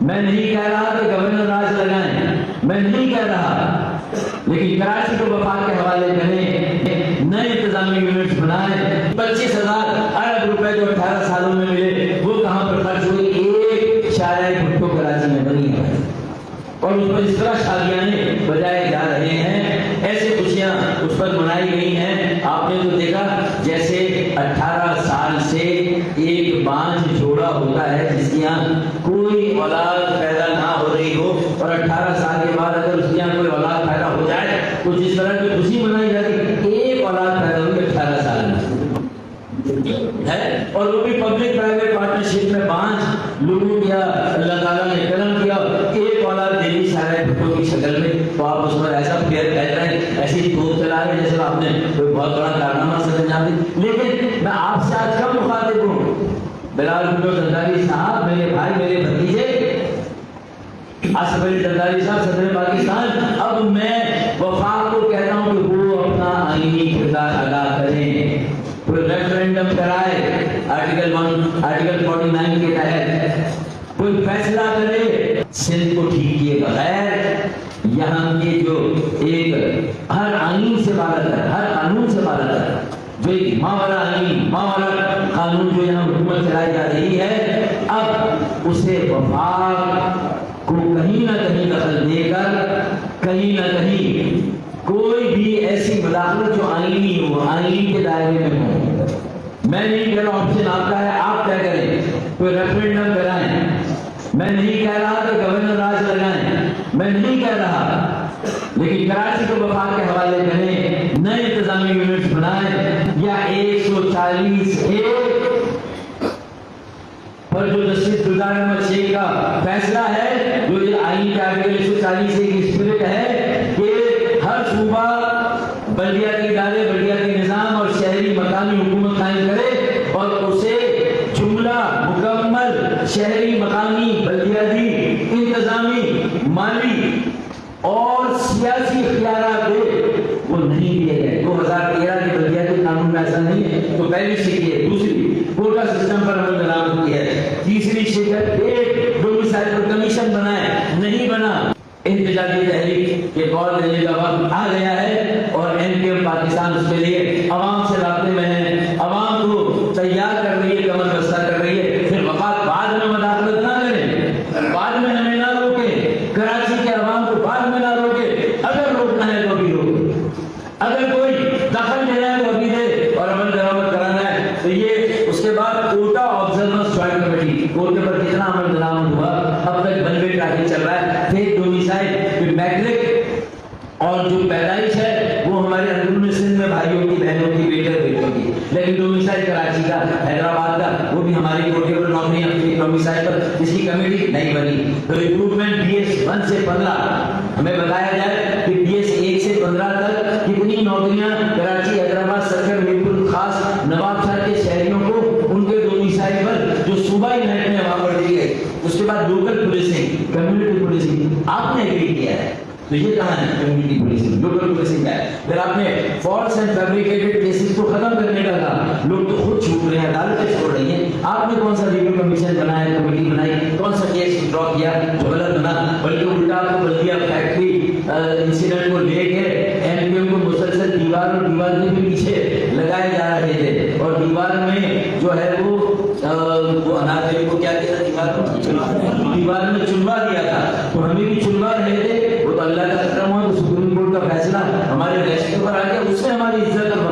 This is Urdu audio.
میں نہیں کہہ رہا کہ گورنر راج لگائیں، میں نہیں کہہ رہا، لیکن کراچی کو وفاق کے حوالے کریں، نئے انتظامی یونٹس بنائیں۔ 25,000 ارب روپے جو 18 سالوں میں ملے وہ کہاں پر خرچ ہوئے؟ ایک شاہراہ بھٹو کراچی میں بنی ہے، اور اس پر اس طرح شادیاں بجائے جا رہے ہیں، ایسے خوشیاں اس پر منائی گئی ہیں۔ آپ نے تو دیکھا جیسے 18 سال سے ایک بانجھ جوڑا ہوتا ہے جس کی یہاں کوئی اولاد پیدا نہ ہو رہی ہو، اور 18 سال کے بعد اگر اس کی یہاں کوئی اولاد پیدا ہو جائے تو جس طرح کی خوشی منائی جاتی ہے، ایک اولاد پیدا ہوئی 18 سال میں ہے، اور وہ بھی پبلک پرائیویٹ پارٹنرشپ میں بانجھ لوگوں کیا اللہ تعالیٰ نے کرم کیا، ایک اولاد دینی شاہراہ بھٹو کی شکل میں، تو آپ اس پر ایسا پھیر کہہ رہے ہیں، ایسی توپ چلا رہے ہیں جیسے آپ نے کوئی بہت بڑا کارنامہ سمجھ آتی۔ لیکن میں آپ سے آج کب مخاطب ہوں؟ بلال بھٹو زرداری صاحب، میرے بھائی، میرے بھتیجے، آصف علی زرداری صاحب صدر پاکستان، اب میں وفاق کو کہتا ہوں کہ وہ اپنا آئینی کردار ادا کریں، کوئی ریفرینڈم کرائے آرٹیکل 49 کے تحت، کوئی فیصلہ کرے سندھ کو ٹھیک کیے بغیر یہاں کے جو ایک ہر آئین سے بالاتر ہے، ہر قانون سے بالاتر ہے، جو ایک ماورا آئین، ماورا قانون جو یہاں حکومت چلائی جا رہی ہے، اب اسے وفاق کو کہیں نہ کہیں دخل دے کر، کہیں نہ کہیں کوئی بھی ایسی مداخلت جو آئینی ہو، آئین کے دائرے میں ہو۔ میں نہیں کہہ رہا آپشن آپ کا ہے، آپ کیا کریں، کوئی ریفرینڈم کرائیں، میں نہیں کہہ رہا کہ گورنر راج لگائیں، میں نہیں کہہ رہا، لیکن کراچی کو وفاق کے حوالے کریں، نئے انتظامی یونٹس بنائیں، یا 140 پر جو جسٹس گلزار احمد شیخ کا فیصلہ ہے، جو یہ آئین کے آرٹیکل 140 کی اسپرٹ ہے کہ ہر صوبہ بلدیاتی ادارے، بلدیاتی نظام اور شہری مقامی حکومت قائم کرے، اور اسے جملہ مکمل شہری مقامی بلدیاتی انتظامی مالی اور سیاسی اختیارات دے، وہ نہیں دیے گئے۔ 2013 کے بلدیاتی قانون میں ایسا نہیں ہے، تو پہلی شکل ہے، دوسری کوٹا سسٹم پر عمل درآمد کی ہے، تیسری شکل ایک ڈومیسائل کمیشن بنائے، نہیں بنا۔ احتجاجی تحریک کے دور دینے کا وقت آ گیا ہے، اور این پی ایم پاکستان اس کے لیے عوام سے رابطے میں ہے، عوام کو تیار کر رہی ہے، کمر بستہ کر رہی ہے۔ پھر وفاق بعد میں مداخلت نہ کرے، بعد میں ہمیں نہ روکے، کراچی کے عوام کو بعد میں نہ روکے، اگر روکنا ہے تو بھی روکے، اگر کوئی دخل دینا ہے تو ابھی دے، اور عمل درآمد کرانا ہے تو یہ اس کے بعد کوٹا آبزرورنس جوائنٹ کمیٹی، کوٹے پر کتنا عمل درآمد ہوا اب تک بنوے ٹراکی چل رہا ہے، پھر ڈومیسائل میٹرک اور جو پیدائش ہے وہ ہمارے اندرون سندھ میں بھائیوں کی، بہنوں کی، بیٹوں کی، لیکن ڈومیسائل کراچی کا، حیدرآباد کا، وہ بھی ہماری کوٹے پر نوکریاں، ڈومیسائل پر کسی کمیٹی نہیں بنی۔ تو ریکروٹمنٹ BS 1 سے 15 ہمیں بتایا جائے کہ BS 1 سے 15 تک کتنی نوکریاں کراچی، حیدرآباد، سرکر، میرپور خاص، نواب شاہ کے شہریوں کو ان کے ڈومیسائل پر جو صوبائی محکمے وہاں پر دی گئی، اس کے بعد لوکل پولیسنگ، کمیونٹی پولیسنگ آپ نے ایگری کیا ہے، تو یہ کہاں ہے کمیونٹی پولیسنگ، لوکل پولیسنگ ہے؟ پھر آپ نے فالس اینڈ فیبریکیٹڈ کیسز کو ختم کرنے کا کہا، لوگ تو خود چھوٹ رہے ہیں، عدالتیں چھوڑ رہی ہیں، آپ نے کون سا ریویو کمیشن بنایا، کمیٹی بنائی، کون سا کیس ڈرا کیا جو غلط بنا، بلکہ الٹا آپ کو بلدیہ فیکٹری انسیڈنٹ کو لے کے این پی ایم کو مسلسل دیوار اور دیوار کے بھی پیچھے لگائے جا رہے تھے، اور دیوار میں جو ہے وہ اناج کو کیا کیا تھا، دیوار میں چنوا دیا تھا، تو ہمیں بھی چنوا رہے تھے، وہ تو اللہ کا کرم ہوا، تو سپریم کورٹ کا فیصلہ ہمارے ریسٹ پر آ گیا، اس سے ہماری عزت اور